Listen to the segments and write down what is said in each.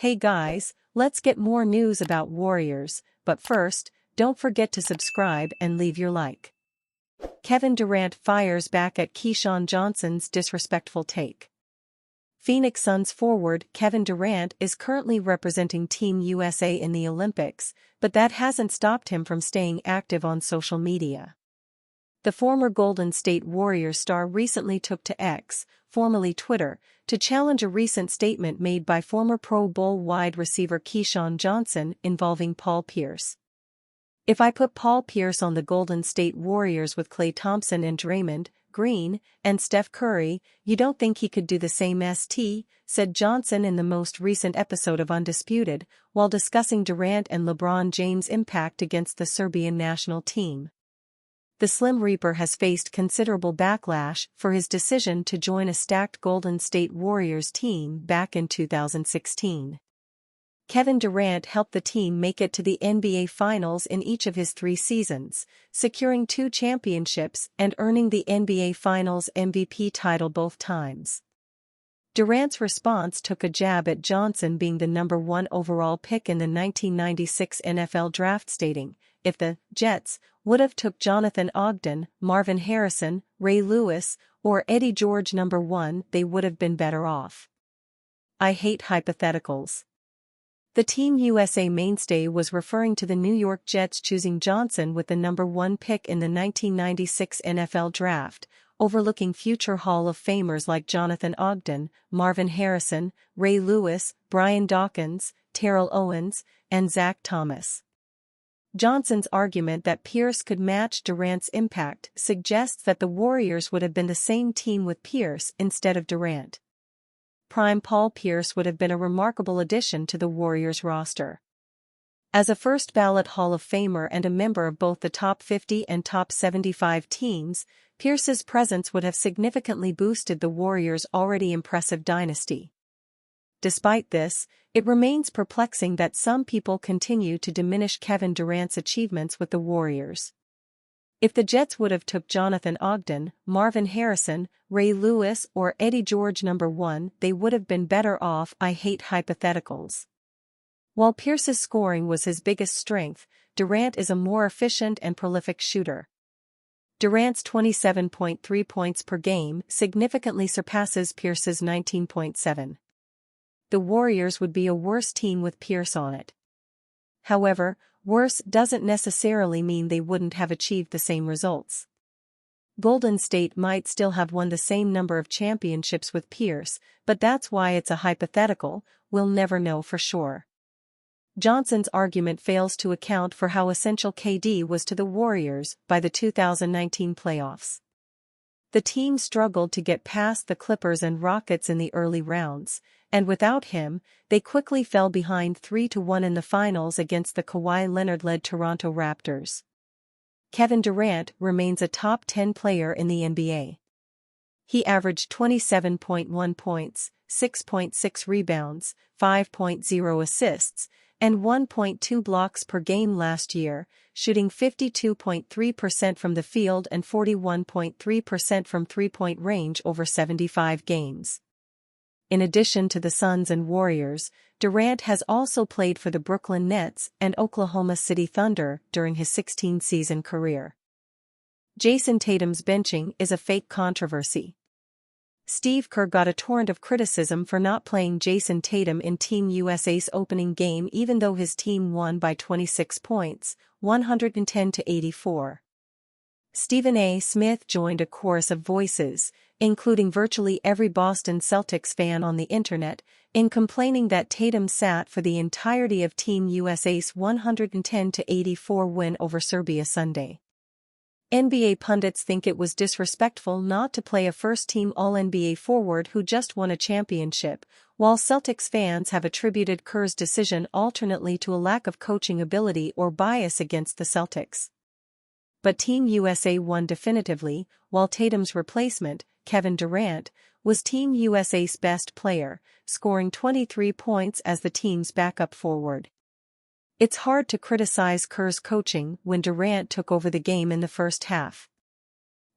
Hey guys, let's get more news about Warriors, but first, don't forget to subscribe and leave your like. Kevin Durant fires back at Keyshawn Johnson's disrespectful take. Phoenix Suns forward Kevin Durant is currently representing Team USA in the Olympics, but that hasn't stopped him from staying active on social media. The former Golden State Warriors star recently took to X, formerly Twitter, to challenge a recent statement made by former Pro Bowl wide receiver Keyshawn Johnson involving Paul Pierce. "If I put Paul Pierce on the Golden State Warriors with Klay Thompson and Draymond Green and Steph Curry, you don't think he could do the same?" said Johnson in the most recent episode of Undisputed, while discussing Durant and LeBron James' impact against the Serbian national team. The Slim Reaper has faced considerable backlash for his decision to join a stacked Golden State Warriors team back in 2016. Kevin Durant helped the team make it to the NBA Finals in each of his 3 seasons, securing 2 championships and earning the NBA Finals MVP title both times. Durant's response took a jab at Johnson being the number 1 overall pick in the 1996 NFL Draft, stating, "If the Jets would have took Jonathan Ogden, Marvin Harrison, Ray Lewis, or Eddie George number 1, they would have been better off. I hate hypotheticals." The Team USA mainstay was referring to the New York Jets choosing Johnson with the number 1 pick in the 1996 NFL Draft, overlooking future Hall of Famers like Jonathan Ogden, Marvin Harrison, Ray Lewis, Brian Dawkins, Terrell Owens, and Zach Thomas. Johnson's argument that Pierce could match Durant's impact suggests that the Warriors would have been the same team with Pierce instead of Durant. Prime Paul Pierce would have been a remarkable addition to the Warriors roster. As a first-ballot Hall of Famer and a member of both the top 50 and top 75 teams, Pierce's presence would have significantly boosted the Warriors' already impressive dynasty. Despite this, it remains perplexing that some people continue to diminish Kevin Durant's achievements with the Warriors. If the Jets would have took Jonathan Ogden, Marvin Harrison, Ray Lewis, or Eddie George number 1, they would have been better off. I hate hypotheticals. While Pierce's scoring was his biggest strength, Durant is a more efficient and prolific shooter. Durant's 27.3 points per game significantly surpasses Pierce's 19.7. The Warriors would be a worse team with Pierce on it. However, worse doesn't necessarily mean they wouldn't have achieved the same results. Golden State might still have won the same number of championships with Pierce, but that's why it's a hypothetical. We'll never know for sure. Johnson's argument fails to account for how essential KD was to the Warriors by the 2019 playoffs. The team struggled to get past the Clippers and Rockets in the early rounds, and without him, they quickly fell behind 3-1 in the finals against the Kawhi Leonard-led Toronto Raptors. Kevin Durant remains a top 10 player in the NBA. He averaged 27.1 points, 6.6 rebounds, 5.0 assists, and 1.2 blocks per game last year, shooting 52.3% from the field and 41.3% from three-point range over 75 games. In addition to the Suns and Warriors, Durant has also played for the Brooklyn Nets and Oklahoma City Thunder during his 16-season career. Jason Tatum's benching is a fake controversy. Steve Kerr got a torrent of criticism for not playing Jason Tatum in Team USA's opening game even though his team won by 26 points, 110-84. Stephen A. Smith joined a chorus of voices, including virtually every Boston Celtics fan on the internet, in complaining that Tatum sat for the entirety of Team USA's 110-84 win over Serbia Sunday. NBA pundits think it was disrespectful not to play a first-team All-NBA forward who just won a championship, while Celtics fans have attributed Kerr's decision alternately to a lack of coaching ability or bias against the Celtics. But Team USA won definitively, while Tatum's replacement, Kevin Durant, was Team USA's best player, scoring 23 points as the team's backup forward. It's hard to criticize Kerr's coaching when Durant took over the game in the first half.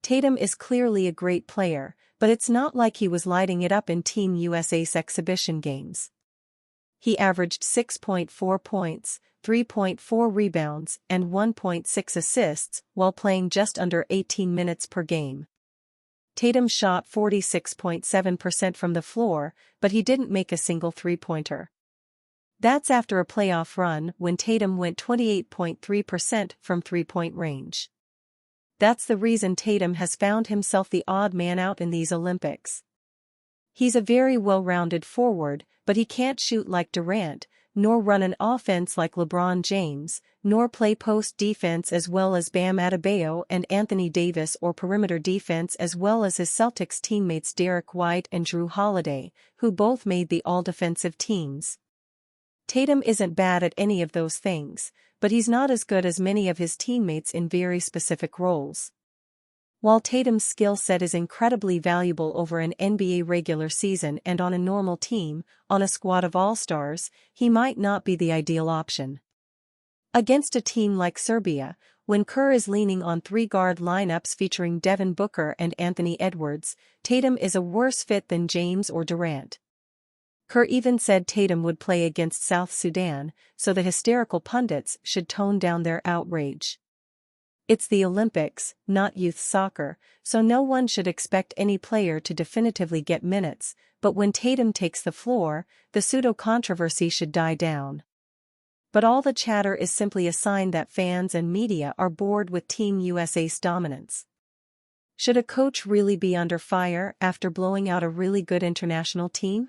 Tatum is clearly a great player, but it's not like he was lighting it up in Team USA's exhibition games. He averaged 6.4 points, 3.4 rebounds, and 1.6 assists while playing just under 18 minutes per game. Tatum shot 46.7% from the floor, but he didn't make a single three-pointer. That's after a playoff run when Tatum went 28.3% from three-point range. That's the reason Tatum has found himself the odd man out in these Olympics. He's a very well-rounded forward, but he can't shoot like Durant, nor run an offense like LeBron James, nor play post defense as well as Bam Adebayo and Anthony Davis or perimeter defense as well as his Celtics teammates Derek White and Drew Holiday, who both made the all-defensive teams. Tatum isn't bad at any of those things, but he's not as good as many of his teammates in very specific roles. While Tatum's skill set is incredibly valuable over an NBA regular season and on a normal team, on a squad of all-stars, he might not be the ideal option. Against a team like Serbia, when Kerr is leaning on three-guard lineups featuring Devin Booker and Anthony Edwards, Tatum is a worse fit than James or Durant. Kerr even said Tatum would play against South Sudan, so the hysterical pundits should tone down their outrage. It's the Olympics, not youth soccer, so no one should expect any player to definitively get minutes, but when Tatum takes the floor, the pseudo-controversy should die down. But all the chatter is simply a sign that fans and media are bored with Team USA's dominance. Should a coach really be under fire after blowing out a really good international team?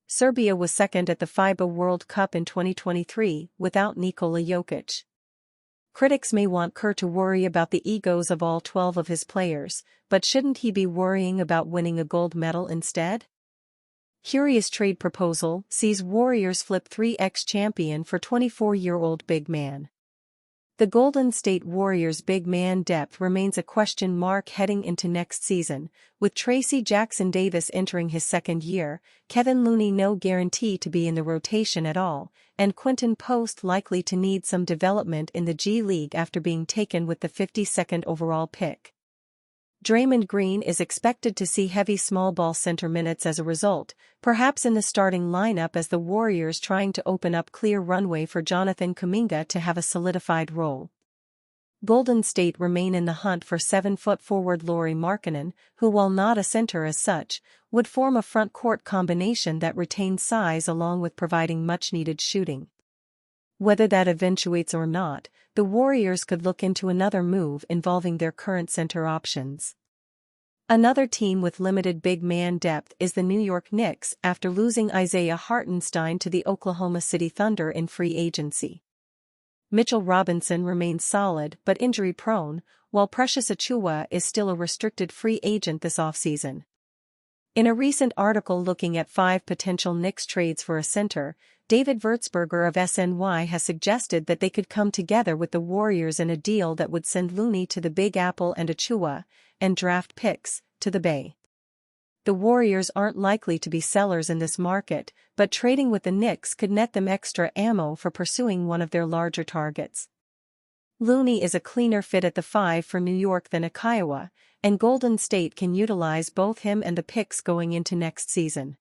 Serbia was second at the FIBA World Cup in 2023 without Nikola Jokic. Critics may want Kerr to worry about the egos of all 12 of his players, but shouldn't he be worrying about winning a gold medal instead? Curious trade proposal sees Warriors flip 3x champion for 24-year-old big man. The Golden State Warriors' big man depth remains a question mark heading into next season, with Tracy Jackson-Davis entering his second year, Kevin Looney no guarantee to be in the rotation at all, and Quinton Post likely to need some development in the G League after being taken with the 52nd overall pick. Draymond Green is expected to see heavy small ball center minutes as a result, perhaps in the starting lineup as the Warriors trying to open up clear runway for Jonathan Kuminga to have a solidified role. Golden State remain in the hunt for 7-foot forward Lauri Markkanen, who while not a center as such, would form a front-court combination that retains size along with providing much-needed shooting. Whether that eventuates or not, the Warriors could look into another move involving their current center options. Another team with limited big man depth is the New York Knicks after losing Isaiah Hartenstein to the Oklahoma City Thunder in free agency. Mitchell Robinson remains solid but injury-prone, while Precious Achiuwa is still a restricted free agent this offseason. In a recent article looking at 5 potential Knicks trades for a center, David Würzberger of SNY has suggested that they could come together with the Warriors in a deal that would send Looney to the Big Apple and Achiuwa, and draft picks, to the Bay. The Warriors aren't likely to be sellers in this market, but trading with the Knicks could net them extra ammo for pursuing one of their larger targets. Looney is a cleaner fit at the 5 for New York than Achiuwa, and Golden State can utilize both him and the picks going into next season.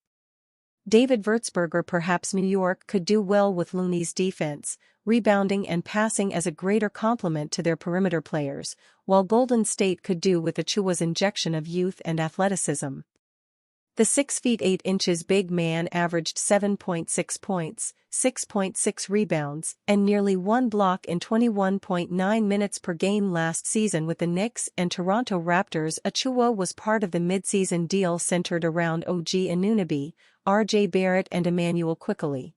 David Würzberger perhaps New York could do well with Looney's defense, rebounding and passing as a greater complement to their perimeter players, while Golden State could do with Achiuwa's injection of youth and athleticism. The 6 feet 8 inches big man averaged 7.6 points, 6.6 rebounds, and nearly 1 block in 21.9 minutes per game last season with the Knicks and Toronto Raptors. Achiuwa was part of the midseason deal centered around OG Anunoby, RJ Barrett and Emmanuel Quickly.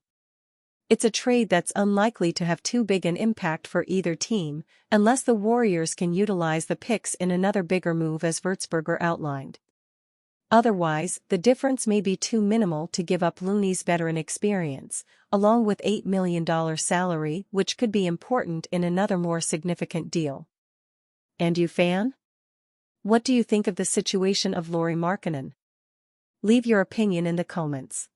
It's a trade that's unlikely to have too big an impact for either team, unless the Warriors can utilize the picks in another bigger move as Würzberger outlined. Otherwise, the difference may be too minimal to give up Looney's veteran experience, along with $8 million salary, which could be important in another more significant deal. And you fan? What do you think of the situation of Lauri Markkanen? Leave your opinion in the comments.